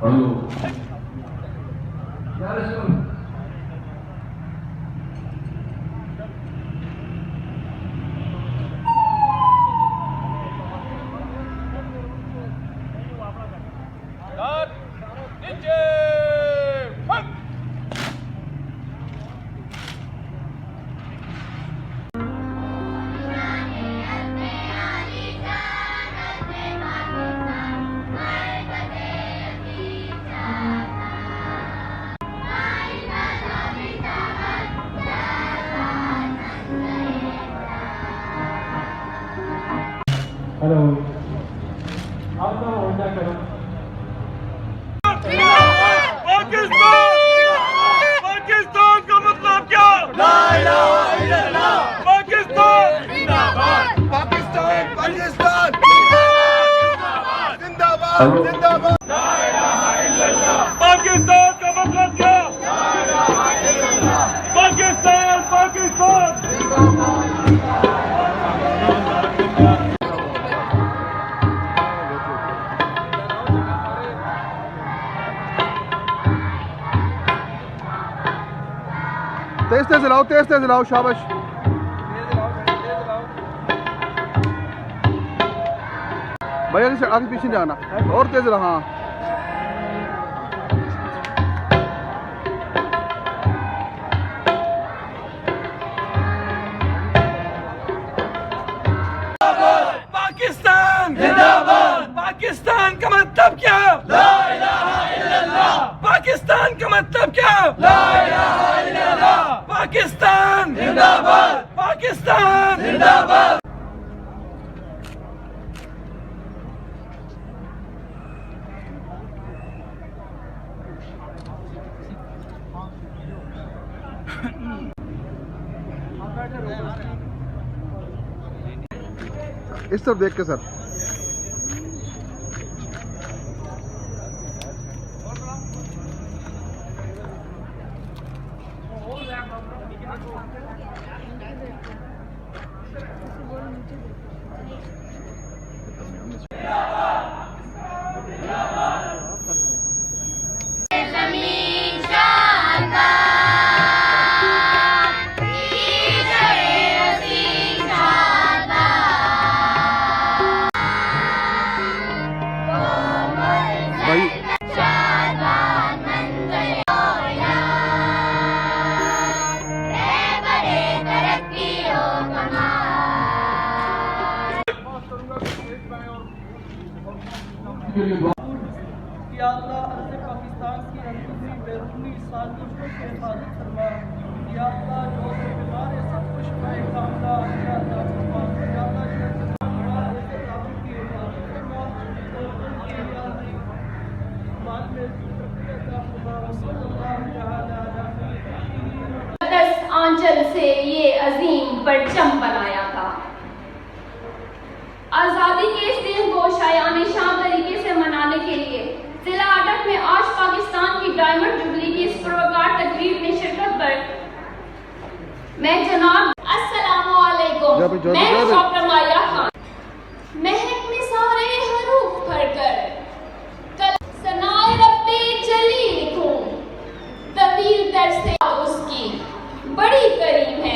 Hello, आप तो हो जा करो। पाकिस्तान का मतलब क्या? ला इलाहा इल्लल्लाह। पाकिस्तान जिंदाबाद। पाकिस्तान पाकिस्तान जिंदाबाद जिंदाबाद। ला इलाहा इल्लल्लाह। पाकिस्तान का मतलब क्या? ला इलाहा इल्लल्लाह। पाकिस्तान पाकिस्तान तेज तेज चलाओ शाबाश। भैया आगे पीछे जाना और तेज रहा। पाकिस्तान जिंदाबाद। पाकिस्तान का मतलब क्या? ला इलाहा इल्लल्लाह। पाकिस्तान का मतलब क्या? ला इलाहा इल्लल्लाह। पाकिस्तान जिंदाबाद। पाकिस्तान जिंदाबाद। इस तरफ देख के सर। कि अल्लाह अर्ज़ पाकिस्तान की अंदरूनी बैरूनी साजिशों से हिफाजत फरमा। या अल्लाह जो बीमार है सब कुछ मैं कामला अता फरमा। या अल्लाह की हिफाजत फरमा और उनके माल में अता फरमा। सल्लल्लाहु अलैहि आंचल से ये अजीम परचम बनाया था। आज़ादी के इस दिन को शायाने शान तरीके से मनाने के लिए जिला अटक में आज पाकिस्तान की डायमंड जुबली की इस पुरवकार तकरीब में शिरकत पर मैं जनाब अस्सलामु अलैकुम मैं डॉक्टर माया खान महक में सारे हरूफ भरकर कल सनाए रब्बे जली लिखूं तवील दर से उसकी बड़ी करीम है।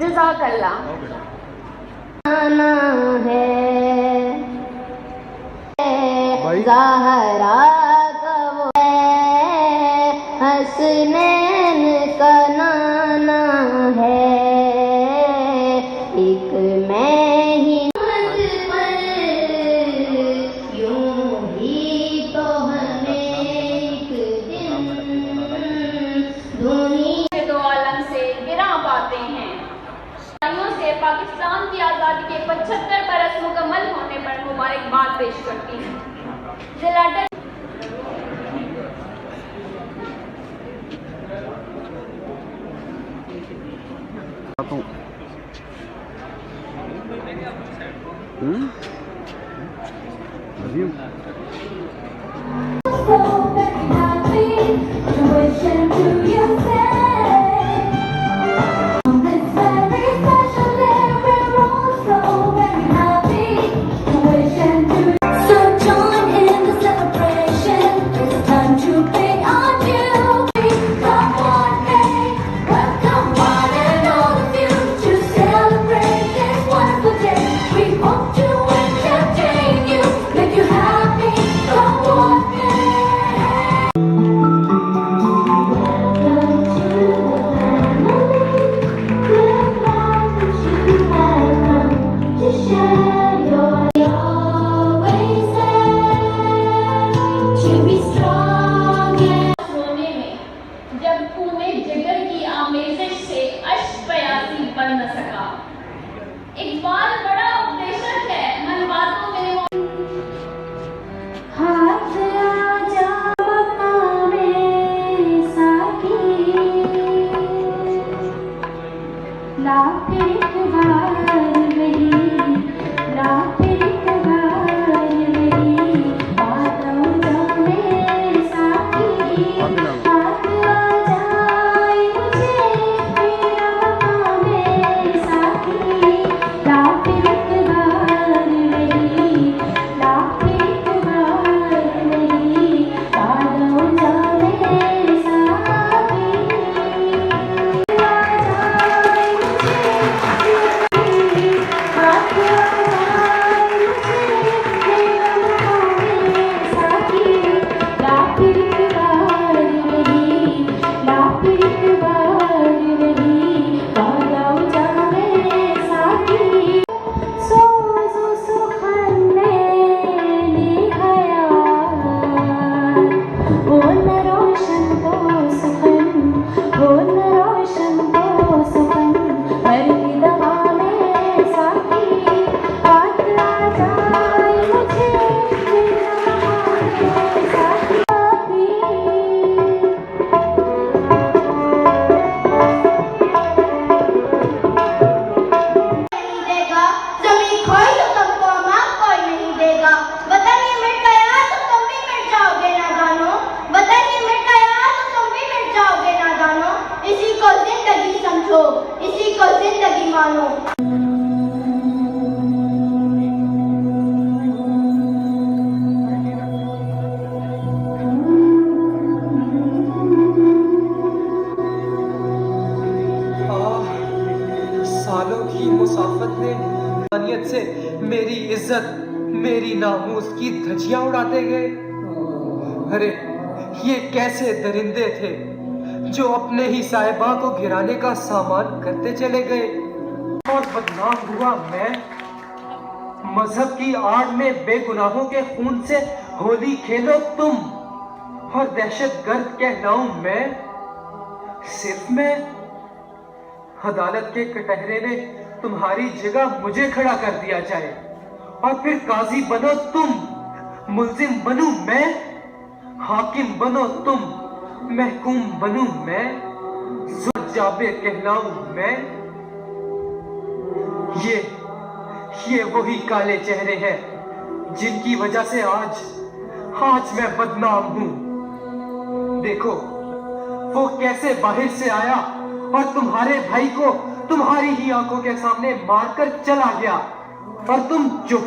जज़ाकल्लाह। आना है ज़हरा का वो हसनैन का नाना है एक मैं ही यूं ही तो हमें एक दिन दुनिया दो आलम से गिरा पाते हैं से पाकिस्तान की आज़ादी के 75 बरस मुकम्मल होने पर मुबारकबाद पेश करती हूँ। जिला इकबाल बड़ा उपदेशक है, मन बातों में हाथ आजा में साकी लाख बार मेरी लाख बार मेरी बातों में साकी हाथ आजा मुझे मेरा में साकी लाख बार मेरी लाख बार मेरी बातों में साकी इसी को जिंदगी मानो। सालों की मुसाफत ने इंसानियत से मेरी इज्जत मेरी नामूस की धज्जियां उड़ाते गए। अरे ये कैसे दरिंदे थे जो अपने ही साहिबा को गिराने का सामान करते चले गए और बदनाम हुआ मैं। मजहब की आड़ में बेगुनाहों के खून से होली खेलो तुम और दहशतगर्द कहलाऊं मैं। सिर्फ मैं अदालत के कटहरे में तुम्हारी जगह मुझे खड़ा कर दिया जाए और फिर काजी बनो तुम, मुल्जिम बनूं मैं, हाकिम बनो तुम, महकूम बनूं मैं, जाबिर कहलाऊं मैं। ये वही काले चेहरे हैं जिनकी वजह से आज मैं बदनाम हूं। देखो वो कैसे बाहर से आया और तुम्हारे भाई को तुम्हारी ही आंखों के सामने मारकर चला गया और तुम चुप।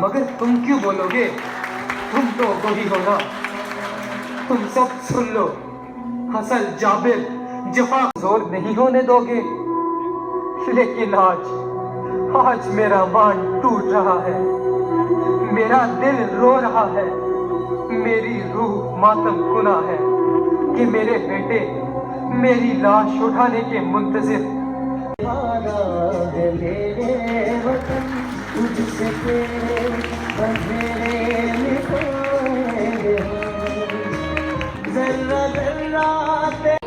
मगर तुम क्यों बोलोगे? तुम तो वही हो ना। तुम सब सुन लो, असल जाबिर जफा जोर नहीं होने दोगे। लेकिन आज मेरा मान टूट रहा है, मेरा दिल रो रहा है, मेरी रूह मातम कुना है कि मेरे बेटे मेरी लाश उठाने के मुंतजिर।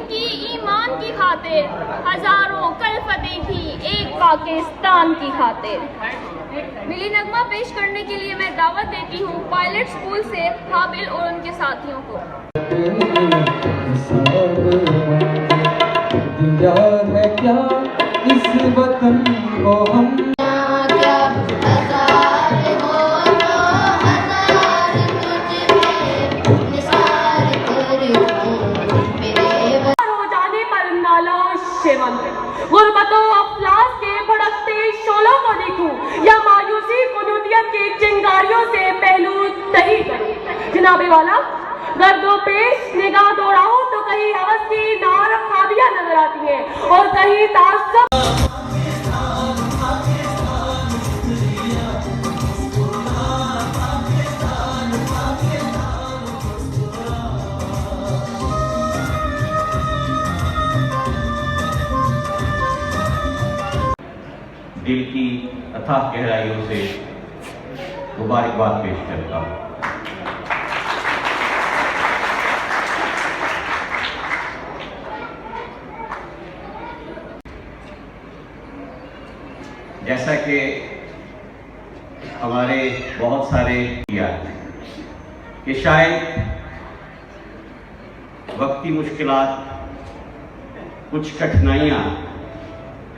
की ईमान की खातिर खातिर, हजारों कल्पतें थी एक पाकिस्तान की खातिर। मिली नगमा पेश करने के लिए मैं दावत देती हूँ पायलट स्कूल से हाबिल और उनके साथियों को। दिया है क्या इस वतन को हम, गुर्बतों अफलास के भड़कते शोलों को देखूं या मायूसी कुनूदियत की चिंगारियों से पहलू तही करूं। जनाबे वाला गर्दो पेश निगाह दौड़ाऊं तो कहीं हवस की नार खाबियां नजर आती हैं और कहीं ताज्जुब। दिल की अथाह गहराइयों से मुबारकबाद पेश करता हूँ। जैसा कि हमारे बहुत सारे किया कि शायद वक्ती मुश्किलात, कुछ कठिनाइयाँ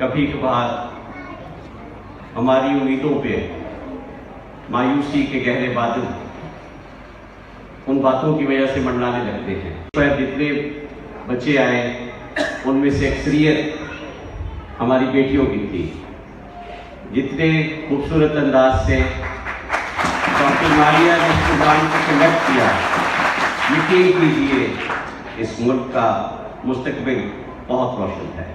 कभी कभार हमारी उम्मीदों पे मायूसी के गहरे बादल उन बातों की वजह से मंडराने लगते हैं। पर जितने बच्चे आए उनमें से अक्सरियत हमारी बेटियों की थी। जितने खूबसूरत अंदाज से डॉक्टर मारिया ने इस प्रोग्राम को कंडक्ट किया, यकीन कीजिए इस मुल्क का मुस्तकबिल बहुत रोशन है।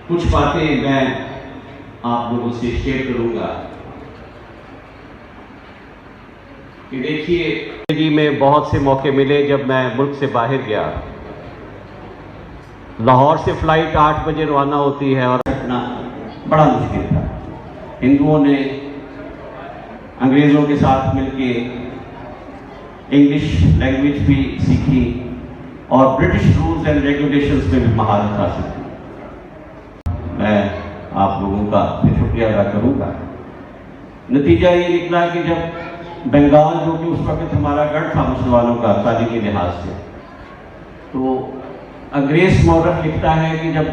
कुछ बातें मैं आप लोगों से शेयर करूंगा कि देखिए, जिंदगी में बहुत से मौके मिले जब मैं मुल्क से बाहर गया। लाहौर से फ्लाइट 8 बजे रवाना होती है और रखना बड़ा मुश्किल था। हिंदुओं ने अंग्रेज़ों के साथ मिलके इंग्लिश लैंग्वेज भी सीखी और ब्रिटिश रूल्स एंड रेगुलेशंस में भी महारत हासिल की। मैं आप लोगों का फिर शुक्रिया अदा करूंगा। नतीजा ये निकला कि जब बंगाल, जो कि उस वक्त हमारा गढ़ था मुसलमानों का तालीमी लिहाज से, तो अंग्रेज मौरख लिखता है कि जब